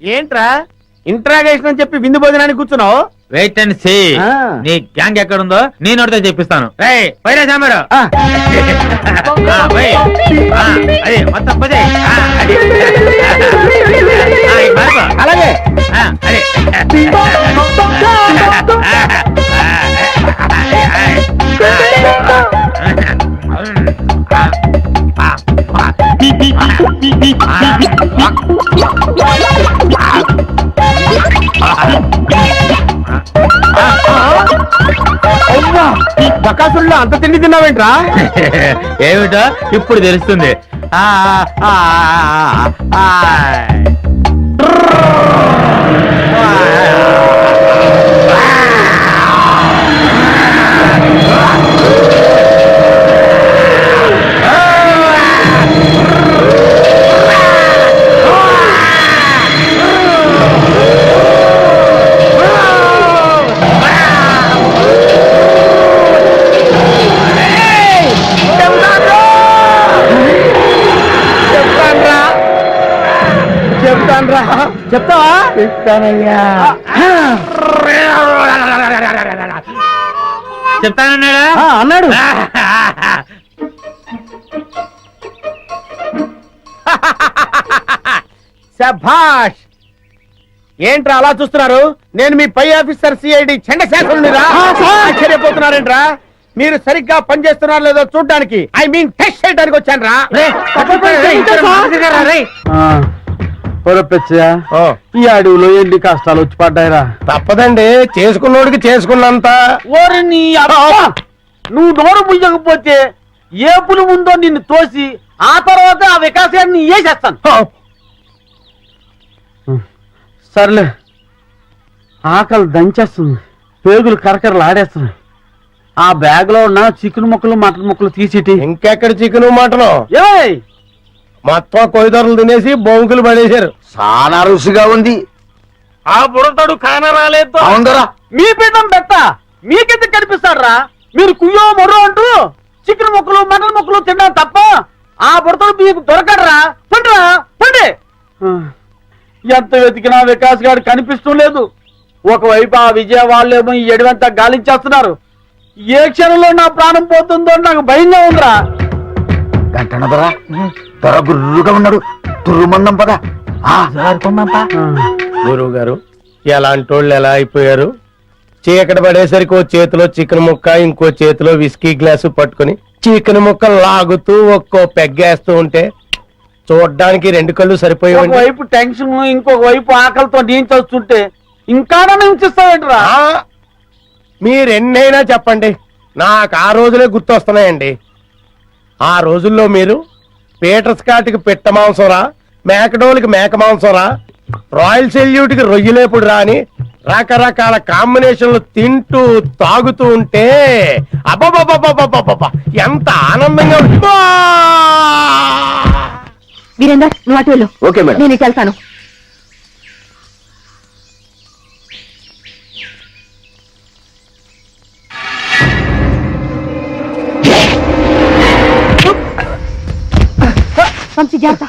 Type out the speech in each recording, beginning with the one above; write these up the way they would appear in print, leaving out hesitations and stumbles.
ఏంట్రా ఇంట్రాగేషన్ అని చెప్పి విందు భోజనానికి కూర్చున్నావు? వెయిట్ అండ్ సీ నీ గ్యాంగ్ ఎక్కడుందో నేను నోటితో చెప్పిస్తాను. పైరా సాంబారు అదే మొత్తం పదే అలాగే బకాసుల్లో అంత తిండి తిన్నావేంట్రా? ఏమిటో ఇప్పుడు తెలుస్తుంది. చెప్తావా? చెప్తానయ్యా. చెప్తానన్నాడా? అన్నాడు. శభాష్, ఏంట్రా అలా చూస్తున్నారు? నేను మీ పై ఆఫీసర్ సిఐడి చండశాసనుడిరా. ఆశ్చర్యపోతున్నారేంట్రా? మీరు సరిగ్గా పనిచేస్తున్నారో లేదో చూడడానికి, ఐ మీన్ టెస్ట్ చేయడానికి వచ్చాను రా. ఈ అడవిలో ఎన్ని కష్టాలు వచ్చి పడ్డాయిరా. తప్పదండి, చేసుకున్నోడికి చేసుకున్నంత. ఓరి నీ అబ్బా! నువ్వు నోరు ముయ్యకపోతే ఏపులు ముందో నిన్ను తోసి ఆ తర్వాత ఆ వికాసాన్ని వేసేస్తాను. సర్లే, ఆకలి దంచేస్తుంది, పేగులు కరకరలు ఆడేస్తున్నాయి. ఆ బ్యాగ్ లో ఉన్న చికెన్ ముక్కలు మటన్ ముక్కలు తీసిటి. ఇంకెక్కడ చికెన్ మటను? ఏయ్, మొత్తం కొయ్యదొరలు తినేసి బొంకులు పడేశారు. చాలా రుచిగా ఉంది. ఆ బుడతడు కాన రాలేదు. అవునరా, మీ పిండం పెట్ట మీకెందుకు కనిపిస్తాడరా? మీరు కుయ్యో మొర్రో అంటూ చికెన్ ముక్కలు మటన్ ముక్కలు తిన్నాం తప్ప ఆ బుడతడు మీకు దొరకడరా. పండ్రా పండి. ఎంత వెతికినా వికాస్ గారు కనిపిస్తూ లేదు. ఒకవైపు ఆ విజయ వాళ్ళేమో ఈ ఎడవంతా గాలించేస్తున్నారు. ఏ క్షణంలో నా ప్రాణం పోతుందో నాకు భయంగా ఉందిరా. గంటనదరా త్వర గుర్రుగా ఉన్నాడు. తుర్రుమందం పద. గురువు గారు, ఎలాంటి వాళ్ళు ఎలా అయిపోయారు? చీకటి పడేసరికి ఓ చేతిలో చికెన్ ముక్క, ఇంకో చేతిలో విస్కీ గ్లాసు పట్టుకుని చికెన్ ముక్క లాగుతూ ఒక్కో పెగ్గేస్తూ ఉంటే చూడ్డానికి రెండు కళ్ళు సరిపోయేవండి. ఒకవైపు టెన్షన్, ఇంకొక వైపు ఆకలితో నేను చూస్తుంటే ఇంకా నించిస్తావేంట్రా? మీరెన్నైనా చెప్పండి, నాకు ఆ రోజులే గుర్తొస్తున్నాయండి. ఆ రోజుల్లో మీరు పీటర్ స్కాట్కి పిట్ట మాంసంరా, మేకడోలకి మేక మాంసంరా, రాయల్ సెల్యూట్కి రొయ్యలేపుడు రా అని రకరకాల కాంబినేషన్లు తింటూ తాగుతూ ఉంటే అబ్బబ్బబ్బబ్బబ్బబ్బబ్బ ఎంత ఆనందంగా వీరేందర్, నువ్వు అటు వెళ్ళు. Okay madam. నేను ఇటు వెళ్తాను. వంశీ, జాగ్రత్త.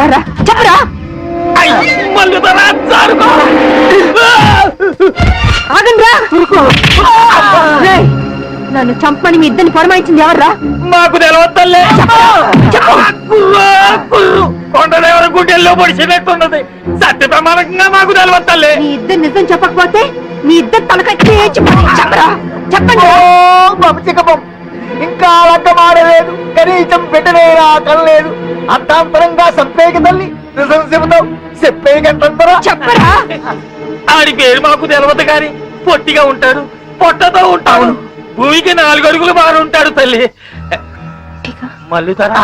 ఎవర్రా చెప్పరా ఆగండ్రా రేయ్, నన్ను చంపని మీ ఇద్దరిని పొరమాయించింది ఎవర్రా మాకు తెలవద్దల్లే కొండదేవర గుండెల్లో పొడిచినట్టున్నది సత్య ప్రమాణంగా మాకు తెలవద్దల్లే మీ ఇద్దరు నిజం చెప్పకపోతే మీ ఇద్దరు తలకాయ తేచి చెప్పరా చెప్పండి పంపం ఇంకా లగ్గమాడలేదు కనీసం పెట్టలేదా కనలేదు అర్థాంతరంగా సంపేకి తల్లి నిజం చెబుతావు చెప్పేకంటారా చెప్పరా ఆడి పేరు మాకు తెలవదు గాని పొట్టిగా ఉంటాడు పొట్టతో ఉంటాడు భూమికి 4 అడుగులు బాగా ఉంటాడు తల్లి మళ్ళీ తరా